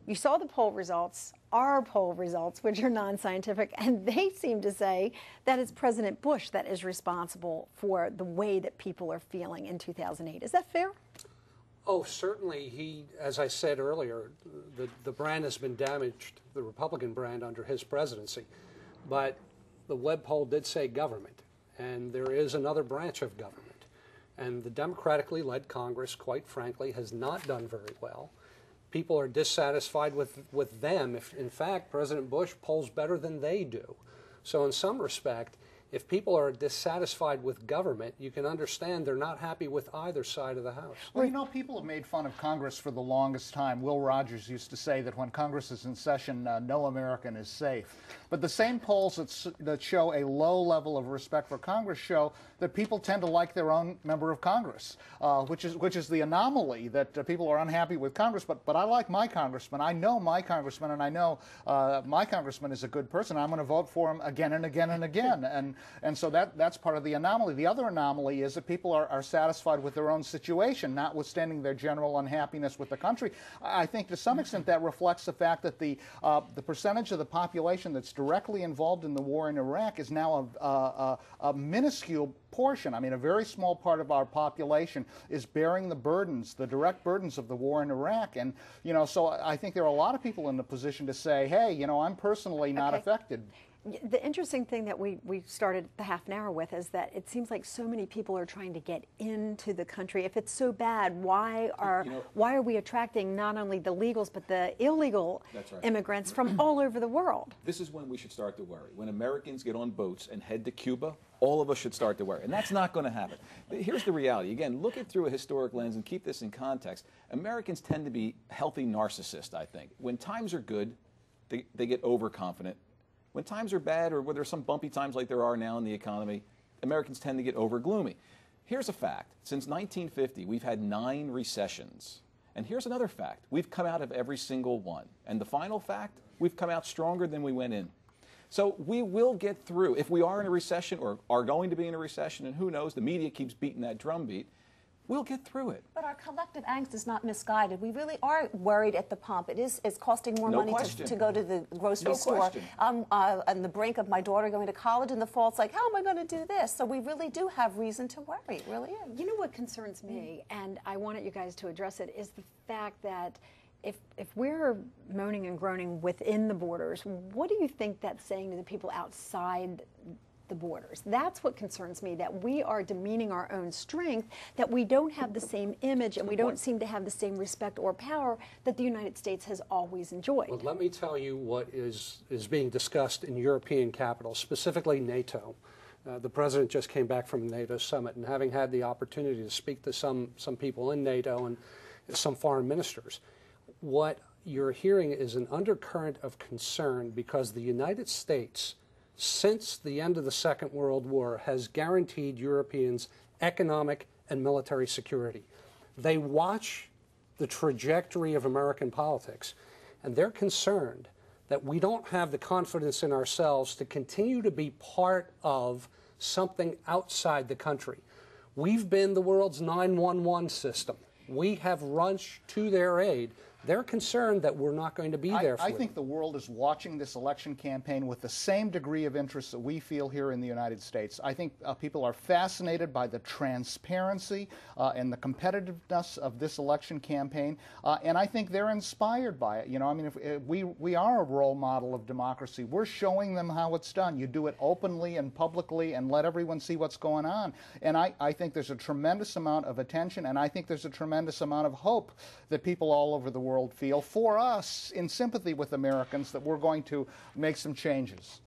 you saw the poll results, our poll results, which are non-scientific, and they seem to say that it's President Bush that is responsible for the way that people are feeling in 2008. Is that fair? Oh, certainly. He, as I said earlier, the brand has been damaged, the Republican brand, under his presidency. But the Webb poll did say government, and there is another branch of government. And the democratically led Congress, quite frankly, has not done very well. People are dissatisfied with them. If, in fact, President Bush polls better than they do. So in some respect, if people are dissatisfied with government, you can understand they're not happy with either side of the House. Well, you know, people have made fun of Congress for the longest time. Will Rogers used to say that when Congress is in session, no American is safe. But the same polls that show a low level of respect for Congress show that people tend to like their own member of Congress, which is the anomaly, that people are unhappy with Congress. But I like my congressman. I know my congressman, and I know my congressman is a good person. I'm going to vote for him again and again and again. And so that's part of the anomaly. The other anomaly is that people are satisfied with their own situation, notwithstanding their general unhappiness with the country. I think to some extent that reflects the fact that the percentage of the population that's directly involved in the war in Iraq is now a minuscule portion. I mean, a very small part of our population is bearing the burdens, the direct burdens of the war in Iraq. And, you know, so I think there are a lot of people in the position to say, hey, you know, I'm personally not affected. The interesting thing that we started the half an hour with is that it seems like so many people are trying to get into the country. If it's so bad, why are we attracting not only the legals but the illegal immigrants from all over the world? This is when we should start to worry. When Americans get on boats and head to Cuba, all of us should start to worry. And that's not going to happen. Here's the reality. Again, look it through a historic lens and keep this in context. Americans tend to be healthy narcissists, I think. When times are good, they get overconfident. When times are bad, or when there's some bumpy times like there are now in the economy, Americans tend to get over gloomy. Here's a fact. Since 1950, we've had 9 recessions. And here's another fact. We've come out of every single one. And the final fact, we've come out stronger than we went in. So we will get through. If we are in a recession or are going to be in a recession, and who knows, the media keeps beating that drumbeat, we'll get through it. But our collective angst is not misguided. We really are worried at the pump. It's costing more money to go to the grocery store. I'm on the brink of my daughter going to college in the fall. It's like, how am I going to do this? So we really do have reason to worry. It really is. You know what concerns me, and I wanted you guys to address it, is the fact that if we're moaning and groaning within the borders, what do you think that's saying to the people outside the borders? That's what concerns me, that we are demeaning our own strength, that we don't have the same image and we don't seem to have the same respect or power that the United States has always enjoyed. Well, let me tell you what is being discussed in European capitals, specifically NATO. The president just came back from the NATO summit, and having had the opportunity to speak to some people in NATO and some foreign ministers, what you're hearing is an undercurrent of concern because the United States, since the end of the Second World War, has guaranteed Europeans economic and military security. They watch the trajectory of American politics, and they're concerned that we don't have the confidence in ourselves to continue to be part of something outside the country. We've been the world's 911 system. We have rushed to their aid. They're concerned that we're not going to be there for them. I think the world is watching this election campaign with the same degree of interest that we feel here in the United States. I think people are fascinated by the transparency and the competitiveness of this election campaign, and I think they're inspired by it. You know, I mean, if we are a role model of democracy. We're showing them how it's done. You do it openly and publicly and let everyone see what's going on. And I think there's a tremendous amount of attention, and I think there's a tremendous amount of hope that people all over the world feel for us, in sympathy with Americans, that we're going to make some changes.